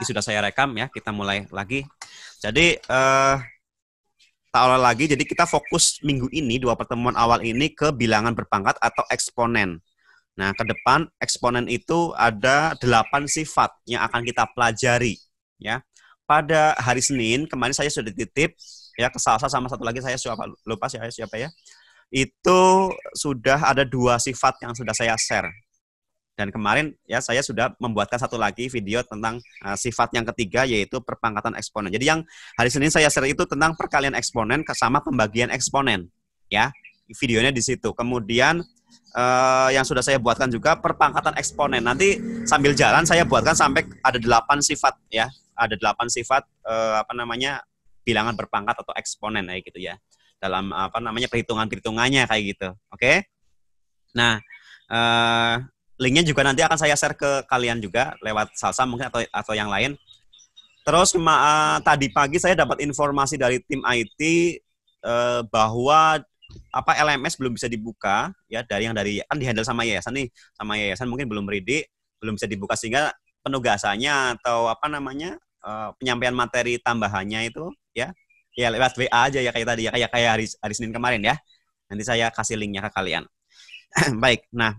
sudah saya rekam ya, kita mulai lagi. Jadi tak ulang lagi, jadi kita fokus minggu ini, 2 pertemuan awal ini ke bilangan berpangkat atau eksponen. Nah, ke depan eksponen itu ada 8 sifat yang akan kita pelajari ya. Pada hari Senin kemarin saya sudah titip ya ke Salsa, sama satu lagi saya lupa siapa ya. Itu sudah ada 2 sifat yang sudah saya share. Dan kemarin ya saya sudah membuatkan satu lagi video tentang sifat yang ketiga, yaitu perpangkatan eksponen. Jadi yang hari Senin saya share itu tentang perkalian eksponen sama pembagian eksponen ya. Videonya di situ. Kemudian yang sudah saya buatkan juga perpangkatan eksponen. Nanti sambil jalan saya buatkan sampai ada 8 sifat ya. Ada 8 sifat bilangan berpangkat atau eksponen kayak gitu ya. Dalam perhitungannya kayak gitu. Oke? Nah, linknya juga nanti akan saya share ke kalian juga lewat Salsa mungkin atau yang lain. Terus tadi pagi saya dapat informasi dari tim IT bahwa LMS belum bisa dibuka ya, dari kan dihandle sama yayasan nih, sama yayasan mungkin belum ready, belum bisa dibuka, sehingga penugasannya atau penyampaian materi tambahannya itu ya lewat WA aja ya, kayak tadi ya, kayak hari Senin kemarin ya. Nanti saya kasih linknya ke kalian. Baik, nah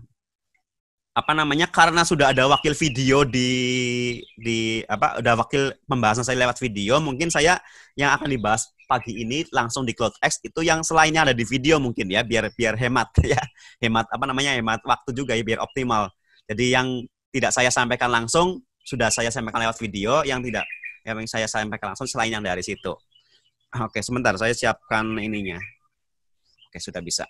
karena sudah ada wakil video udah wakil pembahasan saya lewat video, mungkin saya yang akan dibahas pagi ini langsung di CloudX itu yang selainnya ada di video mungkin ya, biar hemat ya, hemat waktu juga ya, biar optimal. Jadi yang tidak saya sampaikan langsung sudah saya sampaikan lewat video, yang saya sampaikan langsung selain yang dari situ. Oke, sebentar saya siapkan ininya. Oke, sudah bisa.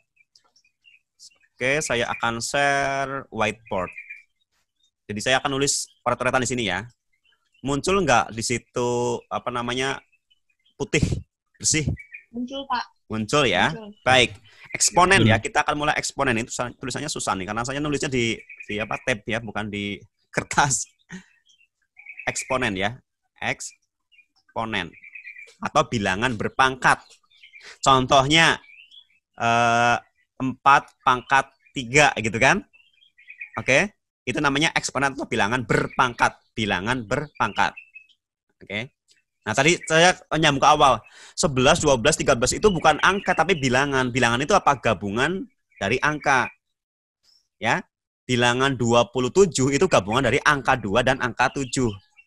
Oke, saya akan share whiteboard. Jadi saya akan nulis coret-coretan di sini ya. Muncul nggak di situ putih bersih? Muncul, Pak. Muncul ya. Muncul. Baik. Eksponen ya. Kita akan mulai eksponen. Itu tulisannya susah nih karena saya nulisnya di tab ya, bukan di kertas. Eksponen ya. Eksponen atau bilangan berpangkat. Contohnya 4 pangkat 3 gitu kan. Oke, itu namanya eksponen atau bilangan berpangkat. Bilangan berpangkat. Oke. Nah, tadi saya nyambung ke awal. 11, 12, 13 itu bukan angka tapi bilangan. Bilangan itu apa? Gabungan dari angka. Ya. Bilangan 27 itu gabungan dari angka 2 dan angka 7.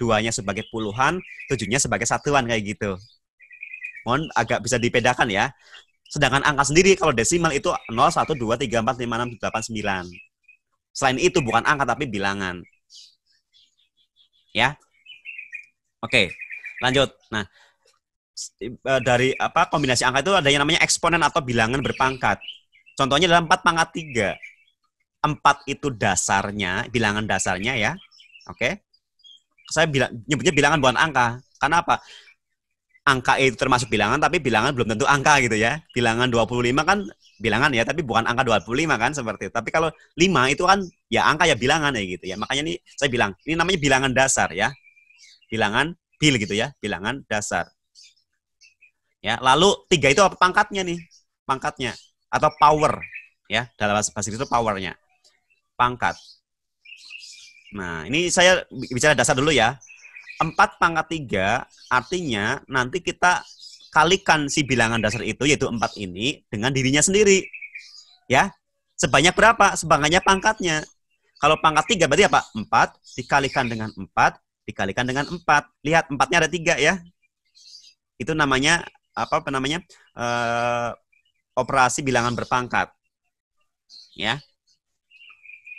2-nya sebagai puluhan, 7-nya sebagai satuan kayak gitu. Mohon agak bisa dibedakan ya. Sedangkan angka sendiri kalau desimal itu 0, 1, 2, 3, 4, 5, 6, 8, 9. Selain itu bukan angka tapi bilangan. Ya. Oke, lanjut. Nah, dari kombinasi angka itu ada yang namanya eksponen atau bilangan berpangkat. Contohnya dalam 4 pangkat 3. 4 itu dasarnya, bilangan dasarnya ya. Oke. Saya nyebutnya bilangan bukan angka. Karena apa? Angka itu termasuk bilangan, tapi bilangan belum tentu angka gitu ya. Bilangan 25 kan bilangan ya, tapi bukan angka 25 kan, seperti itu. Tapi kalau 5 itu kan ya angka ya bilangan ya gitu ya. Makanya ini saya bilang, ini namanya bilangan dasar ya. Bilangan bil gitu ya, bilangan dasar. Ya, lalu 3 itu apa pangkatnya nih? Pangkatnya atau power ya, dalam bahasa Inggris itu powernya. Pangkat. Nah, ini saya bicara dasar dulu ya. 4 pangkat 3 artinya nanti kita kalikan si bilangan dasar itu, yaitu 4 ini, dengan dirinya sendiri. Ya, sebanyak berapa? Sebanyak pangkatnya. Kalau pangkat 3 berarti apa? 4 dikalikan dengan 4 dikalikan dengan 4. Lihat, 4-nya ada 3 ya. Itu namanya operasi bilangan berpangkat. Ya.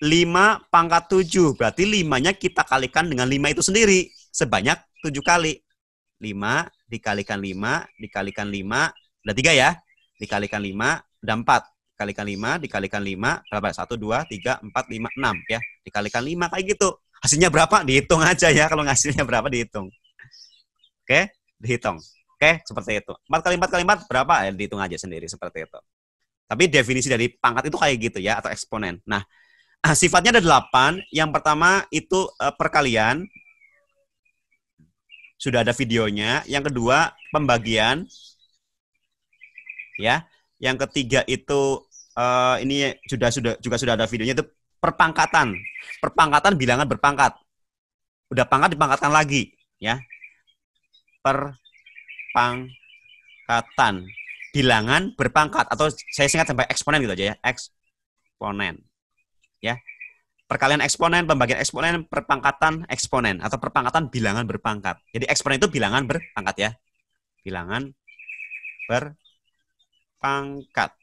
5 pangkat 7 berarti 5-nya kita kalikan dengan 5 itu sendiri sebanyak 7 kali. 5 dikalikan 5 dikalikan 5 ada 3 ya. Dikalikan 5 ada 4. Dikalikan 5 dikalikan 5 berapa? 1 2 3 4 5 6 ya. Dikalikan 5 kayak gitu. Hasilnya berapa? Dihitung aja ya. Kalau hasilnya berapa dihitung. Oke, dihitung. Oke, seperti itu. 4 kali 4 kali 4 berapa? Ya, dihitung aja sendiri seperti itu. Tapi definisi dari pangkat itu kayak gitu ya, atau eksponen. Nah, sifatnya ada 8. Yang pertama itu perkalian. Sudah ada videonya. Yang kedua pembagian. Ya. Yang ketiga itu ini juga sudah ada videonya, itu perpangkatan. Perpangkatan bilangan berpangkat. Udah pangkat dipangkatkan lagi, Ya. Perpangkatan. Bilangan berpangkat atau saya singkat sampai eksponen gitu aja ya. Eksponen. Ya. Perkalian eksponen, pembagian eksponen, perpangkatan eksponen atau perpangkatan bilangan berpangkat. Jadi eksponen itu bilangan berpangkat ya. Bilangan berpangkat.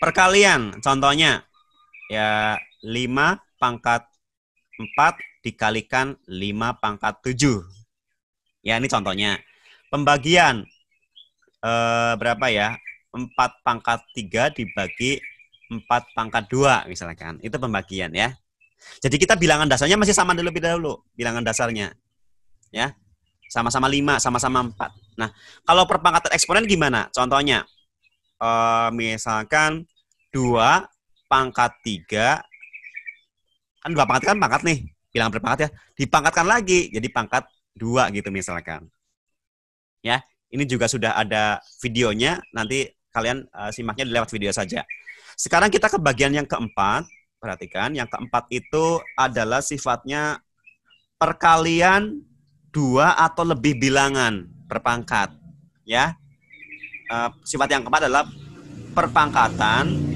Perkalian contohnya ya 5 pangkat 4 dikalikan 5 pangkat 7. Ya, ini contohnya. Pembagian berapa ya? 4 pangkat 3 dibagi 4 pangkat 2 misalkan. Itu pembagian ya. Jadi kita bilangan dasarnya masih sama lebih dahulu. Bilangan dasarnya. Ya. Sama-sama 5, sama-sama 4. Nah, kalau perpangkatan eksponen gimana? Contohnya, misalkan 2 pangkat 3, kan 2 pangkat kan pangkat nih. Bilangan berpangkat ya. Dipangkatkan lagi, jadi pangkat 2 gitu misalkan. Ya, ini juga sudah ada videonya, nanti kalian simaknya lewat video saja. Sekarang kita ke bagian yang keempat. Perhatikan, yang keempat itu adalah sifatnya perkalian 2 atau lebih bilangan berpangkat. Ya, sifat yang keempat adalah perpangkatan.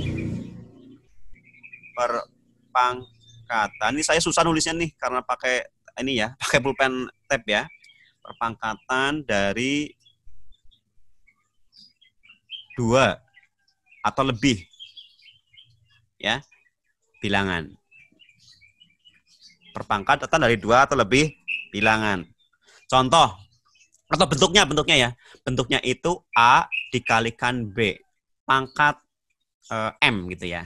Ini saya susah nulisnya nih karena pakai ini ya, pakai pulpen tab ya. Perpangkatan dari 2 atau lebih ya bilangan. Perpangkatan dari 2 atau lebih bilangan. Contoh atau bentuknya ya. Bentuknya itu A dikalikan B pangkat M gitu ya.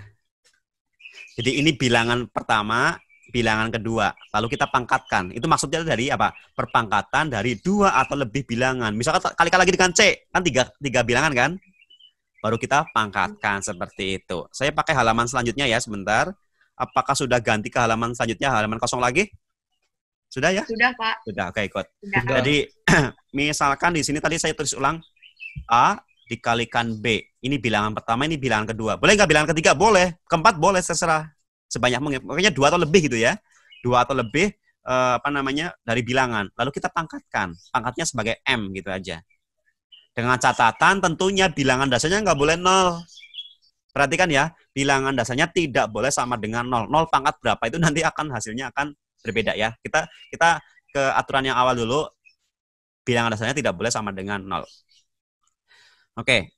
Jadi ini bilangan pertama, bilangan kedua. Lalu kita pangkatkan. Itu maksudnya dari apa? Perpangkatan dari 2 atau lebih bilangan. Misalkan kalikan lagi dengan C, kan 3 bilangan kan? Baru kita pangkatkan seperti itu. Saya pakai halaman selanjutnya ya sebentar. Apakah sudah ganti ke halaman selanjutnya, halaman kosong lagi? Sudah ya? Sudah, Pak. Sudah, oke, ikut. Sudah. Jadi misalkan di sini tadi saya tulis ulang A dikalikan B. Ini bilangan pertama, ini bilangan kedua. Boleh nggak bilangan ketiga? Boleh. Keempat boleh, terserah. Sebanyak mungkin. Pokoknya 2 atau lebih gitu ya. 2 atau lebih dari bilangan. Lalu kita pangkatkan. Pangkatnya sebagai M gitu aja. Dengan catatan tentunya bilangan dasarnya nggak boleh 0. Perhatikan ya, bilangan dasarnya tidak boleh sama dengan 0. 0 pangkat berapa itu nanti hasilnya akan berbeda ya. Kita ke aturan yang awal dulu. Bilangan dasarnya tidak boleh sama dengan 0. Oke.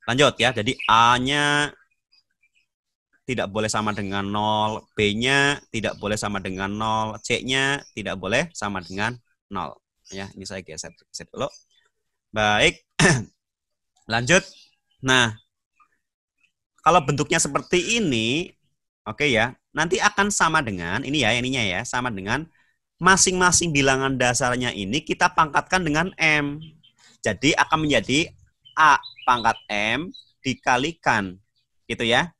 Lanjut ya. Jadi A-nya tidak boleh sama dengan 0, B-nya tidak boleh sama dengan 0, C-nya tidak boleh sama dengan 0. Ya, ini saya geser dulu. Baik, lanjut. Nah, kalau bentuknya seperti ini, oke ya, nanti akan sama dengan, ini ya, ininya ya, sama dengan masing-masing bilangan dasarnya ini kita pangkatkan dengan M. Jadi akan menjadi A pangkat M dikalikan, gitu ya,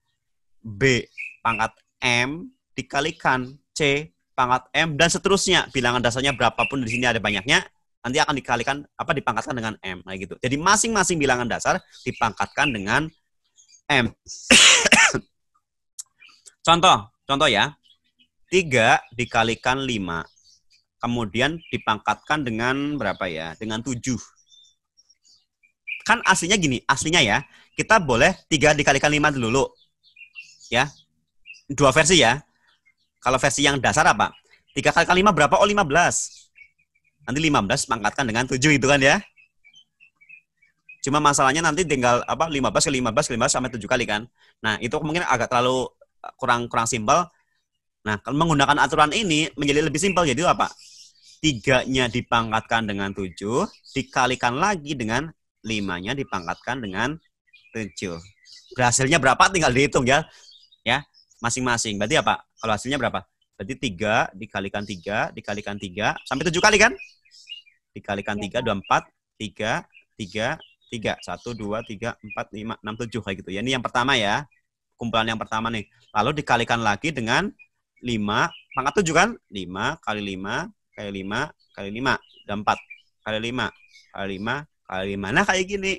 B pangkat M dikalikan C pangkat M, dan seterusnya. Bilangan dasarnya berapapun di sini ada banyaknya, nanti akan dikalikan dipangkatkan dengan M, kayak gitu. Jadi masing-masing bilangan dasar dipangkatkan dengan M. Contoh ya. 3 dikalikan 5. Kemudian dipangkatkan dengan berapa ya? Dengan 7. Kan aslinya gini, aslinya ya. Kita boleh 3 dikalikan 5 dulu. Ya. 2 versi ya. Kalau versi yang dasar apa? 3 kalikan 5 berapa? Oh, 15. Nanti 15 pangkatkan dengan 7 itu kan ya. Cuma masalahnya nanti tinggal 15 ke 15 sampai 7 kali kan. Nah, itu mungkin agak terlalu kurang simpel. Nah, kalau menggunakan aturan ini menjadi lebih simpel. Jadi apa? 3-nya dipangkatkan dengan 7, dikalikan lagi dengan 5-nya dipangkatkan dengan 7. Hasilnya berapa tinggal dihitung ya. Ya, masing-masing. Berarti apa? Kalau hasilnya berapa? Berarti 3 dikalikan 3 dikalikan 3 sampai 7 kali kan? Dikalikan 3 24 3 3 3 1 2 3 4 5 6 7 kayak gitu ya. Ini yang pertama ya. Kumpulan yang pertama nih. Lalu dikalikan lagi dengan 5 pangkat 7 kan? 5 kali 5 kali 5 kali 5 dan 4 kali 5 kali 5 kali 5. Nah, kayak gini.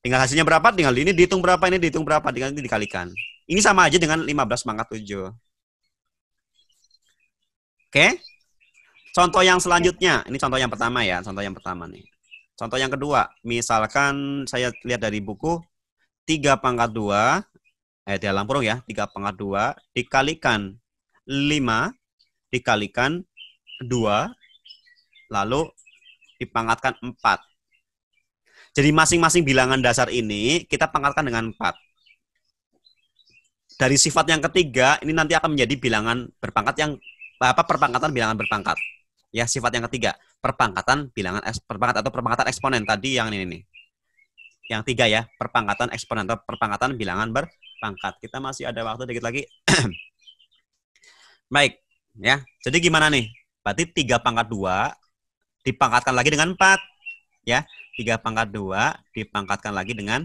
Tinggal hasilnya berapa? Tinggal ini dihitung berapa, ini dihitung berapa, tinggal ini dikalikan. Ini sama aja dengan 15 pangkat 7. Oke? Contoh yang selanjutnya, ini contoh yang pertama ya, contoh yang pertama nih. Contoh yang kedua, misalkan saya lihat dari buku 3/2, dalam kurung ya, 3/2 dikalikan 5 dikalikan 2, lalu dipangkatkan 4. Jadi masing-masing bilangan dasar ini kita pangkatkan dengan 4. Dari sifat yang ketiga, ini nanti akan menjadi bilangan berpangkat yang perpangkatan bilangan berpangkat. Ya, sifat yang ketiga, perpangkatan bilangan berpangkat atau perpangkatan eksponen tadi yang ini nih. Yang tiga ya, perpangkatan eksponen atau perpangkatan bilangan berpangkat. Kita masih ada waktu dikit lagi. Baik, ya. Jadi gimana nih? Berarti 3/2 dipangkatkan lagi dengan 4. Ya, 3/2 dipangkatkan lagi dengan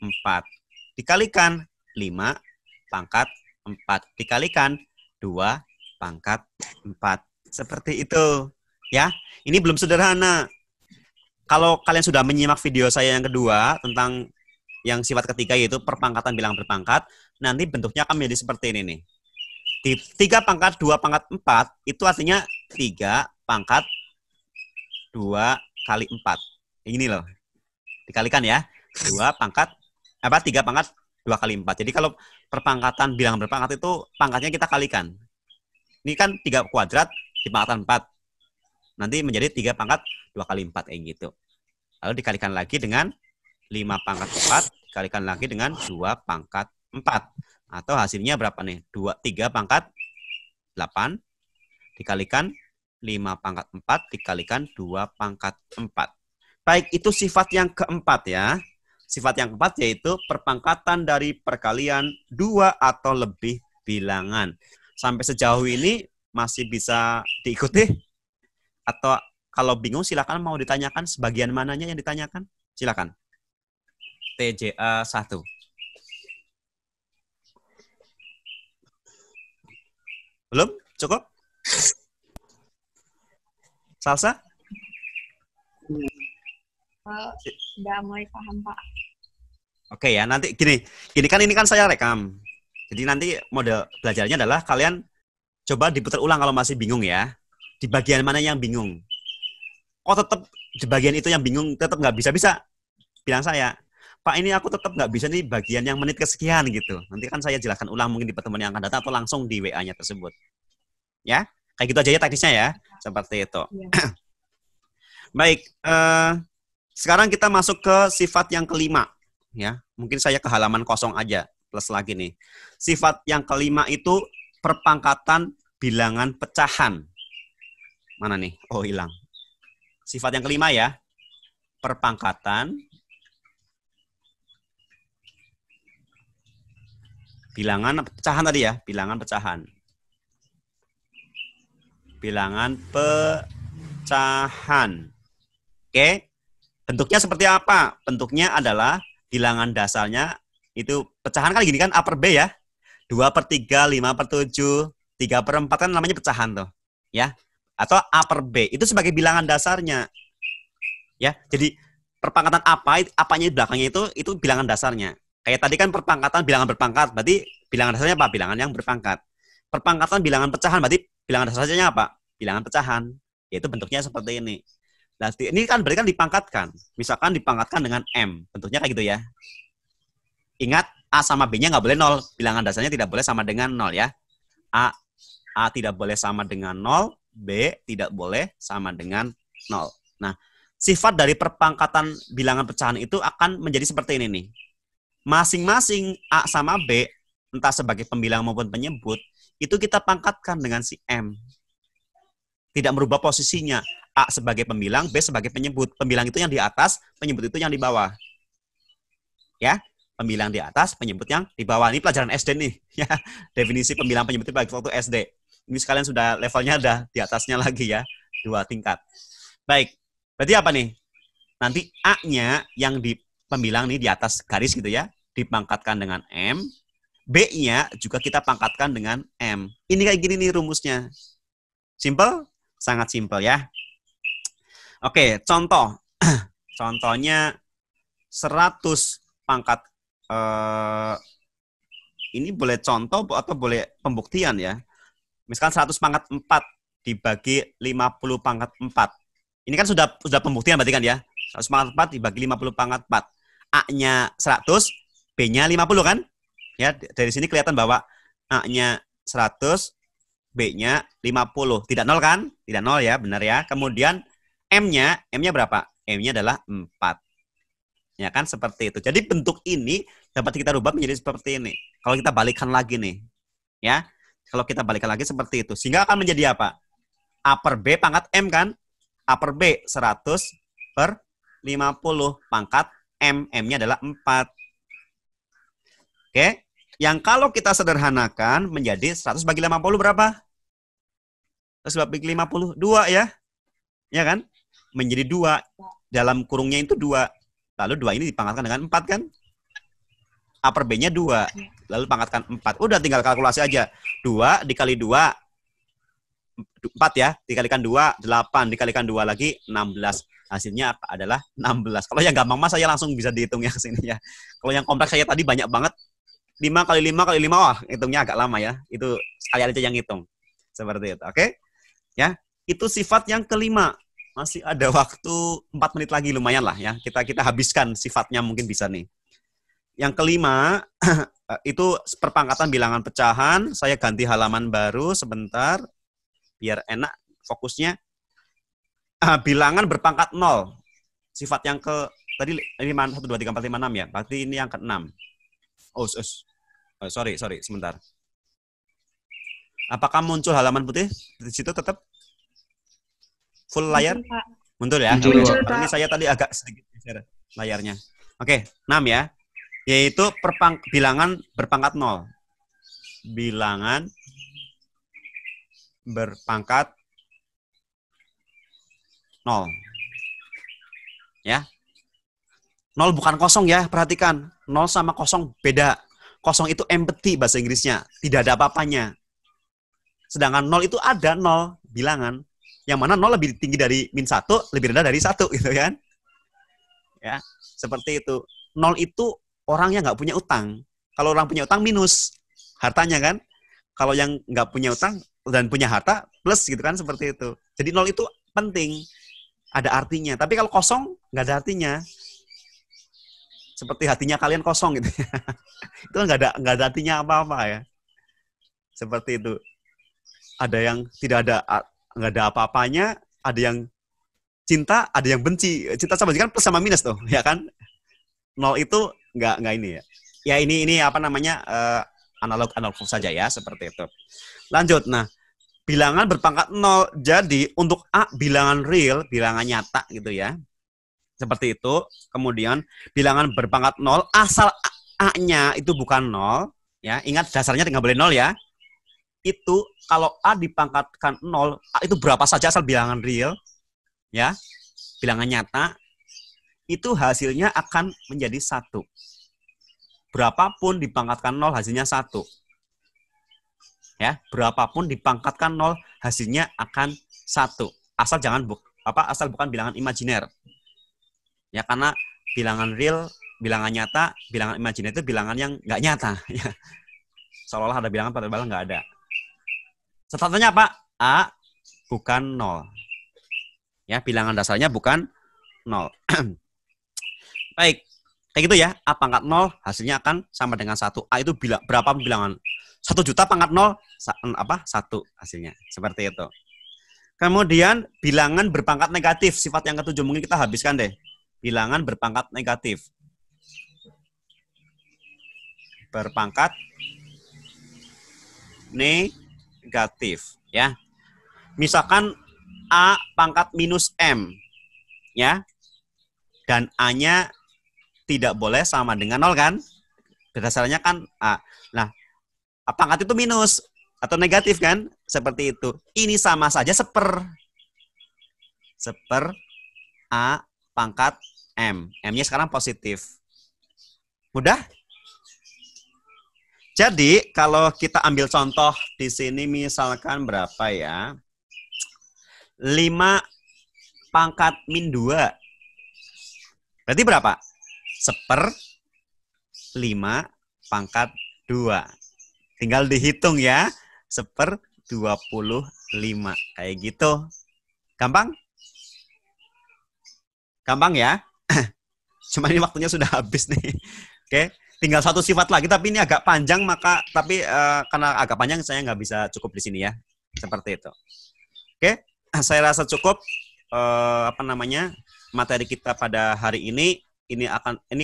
4. Dikalikan 5/4 dikalikan 2/4. Seperti itu. Ya, ini belum sederhana. Kalau kalian sudah menyimak video saya yang kedua tentang yang sifat ketiga yaitu perpangkatan bilangan berpangkat, nanti bentuknya akan menjadi seperti ini nih. Di 3/2/4 itu artinya 3/2 kali 4. Ini loh. Dikalikan ya. 3/2 kali 4. Jadi kalau perpangkatan bilangan berpangkat itu pangkatnya kita kalikan. Ini kan 3 kuadrat dipangkatkan 4. Nanti menjadi 3/2 kali 4 kayak gitu. Lalu dikalikan lagi dengan 5/4 dikalikan lagi dengan 2/4. Atau hasilnya berapa nih? 3/8 dikalikan 5/4 dikalikan 2/4. Baik, itu sifat yang keempat ya. Sifat yang keempat yaitu perpangkatan dari perkalian 2 atau lebih bilangan. Sampai sejauh ini masih bisa diikuti? Atau kalau bingung silakan mau ditanyakan sebagian mananya yang ditanyakan? Silakan. TJA 1. Belum? Cukup? Salsa? Sudah mulai paham, Pak. Oke ya, nanti gini kan ini kan saya rekam. Jadi nanti mode belajarnya adalah kalian coba diputar ulang kalau masih bingung ya. Di bagian mana yang bingung? Kok tetap di bagian itu yang bingung tetap nggak bisa bilang saya, Pak ini aku tetap nggak bisa nih bagian yang menit kesekian gitu. Nanti kan saya jelaskan ulang mungkin di pertemuan yang akan datang atau langsung di WA-nya tersebut. Ya, kayak gitu aja ya teknisnya ya, seperti itu. Ya. Baik, sekarang kita masuk ke sifat yang kelima. Ya, mungkin saya ke halaman kosong aja plus lagi nih. Sifat yang kelima itu perpangkatan bilangan pecahan. Mana nih? Oh, hilang. Sifat yang kelima ya. Perpangkatan bilangan pecahan tadi ya, bilangan pecahan. Bilangan pecahan. Oke. Bentuknya seperti apa? Bentuknya adalah bilangan dasarnya itu pecahan kan gini kan A per B ya. 2/3, 5/7, 3/4 kan namanya pecahan tuh. Ya. Atau A per B itu sebagai bilangan dasarnya. Ya, jadi perpangkatan apanya di belakangnya itu bilangan dasarnya. Kayak tadi kan perpangkatan bilangan berpangkat, berarti bilangan dasarnya apa? Bilangan yang berpangkat. Perpangkatan bilangan pecahan, berarti bilangan dasarnya apa? Bilangan pecahan. Yaitu bentuknya seperti ini. Nah, ini kan berarti kan dipangkatkan. Misalkan dipangkatkan dengan M, bentuknya kayak gitu ya. Ingat, A sama B-nya nggak boleh 0. Bilangan dasarnya tidak boleh sama dengan 0 ya. A tidak boleh sama dengan 0. B tidak boleh sama dengan 0. Nah, sifat dari perpangkatan bilangan pecahan itu akan menjadi seperti ini nih. Masing-masing A sama B, entah sebagai pembilang maupun penyebut, itu kita pangkatkan dengan si M. Tidak merubah posisinya. A sebagai pembilang, B sebagai penyebut. Pembilang itu yang di atas, penyebut itu yang di bawah. Ya, pembilang di atas, penyebut yang di bawah. Ini pelajaran SD nih. Ya, definisi pembilang penyebut itu waktu SD. Ini sekalian sudah levelnya ada di atasnya lagi ya, 2 tingkat. Baik, berarti apa nih? Nanti A-nya yang di pembilang nih di atas garis gitu ya, dipangkatkan dengan M. B-nya juga kita pangkatkan dengan M. Ini kayak gini nih rumusnya. Simple? Sangat simple ya. Oke, contoh. Contohnya 100 pangkat. Ini boleh contoh atau boleh pembuktian ya. Misalkan 100/4 dibagi 50 pangkat 4. Ini kan sudah pembuktian berarti kan ya. 100 pangkat 4 dibagi 50 pangkat 4. A-nya 100, B-nya 50 kan? Ya, dari sini kelihatan bahwa A-nya 100, B-nya 50. Tidak 0 kan? Tidak 0 ya, benar ya. Kemudian M-nya berapa? M-nya adalah 4. Ya kan, seperti itu. Jadi bentuk ini dapat kita rubah menjadi seperti ini. Kalau kita balikan lagi nih. Ya. Kalau kita balikan lagi seperti itu. Sehingga akan menjadi apa? A per B pangkat M kan? A per B 100 per 50 pangkat M. M-nya adalah 4. Oke. Yang kalau kita sederhanakan menjadi 100 bagi 50 berapa? 100 bagi 50, 2 ya. Ya kan? Menjadi 2. Dalam kurungnya itu 2. Lalu 2 ini dipangkatkan dengan 4 kan? A per B-nya 2. Lalu pangkatkan 4. Udah tinggal kalkulasi aja. 2 dikali 2. 4 ya. Dikalikan 2, 8. Dikalikan 2 lagi, 16. Hasilnya adalah 16. Kalau yang gampang mas saya langsung bisa dihitung ya sini ya. Kalau yang kompleks saya tadi banyak banget. 5 kali 5 kali 5, wah hitungnya agak lama ya. Itu sekali aja yang hitung. Seperti itu. Oke? Ya. Itu sifat yang kelima. Masih ada waktu 4 menit lagi, lumayan lah ya. Kita habiskan sifatnya mungkin bisa nih. Yang kelima, itu perpangkatan bilangan pecahan. Saya ganti halaman baru sebentar. Biar enak fokusnya. Bilangan berpangkat 0. Sifat yang ke, tadi 1, 2, 3, 4, 5, 6 ya. Berarti ini yang ke-6. Sorry, sebentar. Apakah muncul halaman putih di situ tetap? Full layar? Muncul ya? Muncul, Ini saya tadi agak sedikit geser layarnya. Oke, 6 ya. Yaitu bilangan berpangkat 0. Bilangan berpangkat 0. Ya. 0 bukan kosong ya, perhatikan. 0 sama kosong beda. Kosong itu empty bahasa Inggrisnya. Tidak ada apa-apanya. Sedangkan 0 itu ada 0 bilangan. Yang mana 0 lebih tinggi dari -1, lebih rendah dari 1 gitu kan. Ya, seperti itu. 0 itu orang yang nggak punya utang. Kalau orang punya utang minus hartanya kan. Kalau yang nggak punya utang dan punya harta plus gitu kan, seperti itu. Jadi 0 itu penting. Ada artinya. Tapi kalau kosong nggak ada artinya. Seperti hatinya kalian kosong gitu. Itu nggak ada artinya apa-apa ya. Seperti itu. Ada yang nggak ada apa-apanya, ada yang cinta, ada yang benci. Cinta sama benci kan plus sama minus tuh, ya kan? 0 itu nggak ini ya. Ya ini apa namanya, analog saja ya, seperti itu. Lanjut, nah bilangan berpangkat 0. Jadi untuk A bilangan real, bilangan nyata gitu ya. Seperti itu. Kemudian bilangan berpangkat 0 asal A-nya itu bukan 0, ya. Ingat dasarnya nggak boleh 0 ya. Itu kalau A dipangkatkan 0, A itu berapa saja asal bilangan real, ya, bilangan nyata, itu hasilnya akan menjadi 1. Berapapun dipangkatkan 0, hasilnya 1. Ya, berapapun dipangkatkan 0, hasilnya akan 1. Asal asal bukan bilangan imajiner. Ya, karena bilangan real, bilangan nyata, bilangan imajiner itu bilangan yang nggak nyata. Ya. Seolah-olah ada bilangan, padahal nggak ada. Statusnya apa? A bukan 0. Ya, bilangan dasarnya bukan 0. Baik. Kayak gitu ya. A pangkat 0 hasilnya akan sama dengan 1. A itu berapa bilangan? 1 juta pangkat 0 1 hasilnya. Seperti itu. Kemudian bilangan berpangkat negatif, sifat yang ke-7 mungkin kita habiskan deh. Bilangan berpangkat negatif. Berpangkat negatif, ya. Misalkan A pangkat minus M, ya. Dan A-nya tidak boleh sama dengan 0 kan? Berdasarnya kan A. Nah, A pangkat itu minus atau negatif kan? Seperti itu. Ini sama saja seper A pangkat M. M-nya sekarang positif. Mudah? Jadi, kalau kita ambil contoh di sini misalkan berapa ya? 5 pangkat min 2. Berarti berapa? 1/5 pangkat 2. Tinggal dihitung ya. 1/25. 5. Kayak gitu. Gampang? Gampang ya? Cuma ini waktunya sudah habis nih. Oke, tinggal satu sifat lagi, tapi ini agak panjang, karena agak panjang saya nggak bisa cukup di sini ya. Seperti itu. Oke, saya rasa cukup materi kita pada hari ini. Ini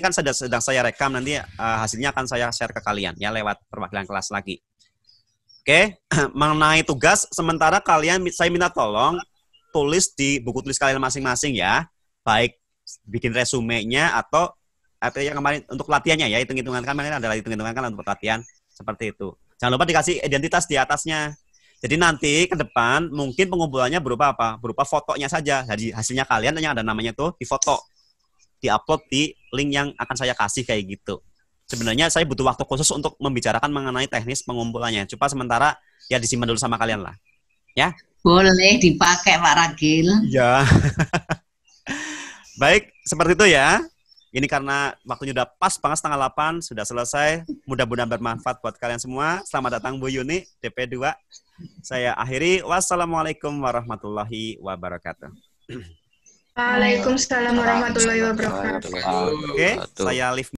kan sedang saya rekam, nanti hasilnya akan saya share ke kalian ya lewat perwakilan kelas lagi. Oke, mengenai tugas sementara saya minta tolong tulis di buku tulis kalian masing-masing ya, baik bikin resumenya atau yang kemarin untuk latihannya ya, hitung-hitungan kan ada hitung-hitungan kan untuk latihan seperti itu. Jangan lupa dikasih identitas di atasnya. Jadi nanti ke depan mungkin pengumpulannya berupa apa? Berupa fotonya saja. Jadi hasilnya kalian yang ada namanya tuh difoto, diupload di link yang akan saya kasih kayak gitu. Sebenarnya saya butuh waktu khusus untuk membicarakan mengenai teknis pengumpulannya. Coba sementara ya disimpan dulu sama kalian lah. Ya. Boleh dipakai Pak Ragil. Ya. Baik, seperti itu ya. Ini karena waktunya udah pas banget 7:30, sudah selesai. Mudah-mudahan bermanfaat buat kalian semua. Selamat datang Bu Yuni, DP2. Saya akhiri. Wassalamualaikum warahmatullahi wabarakatuh. Waalaikumsalam warahmatullahi wabarakatuh. Oke, saya live.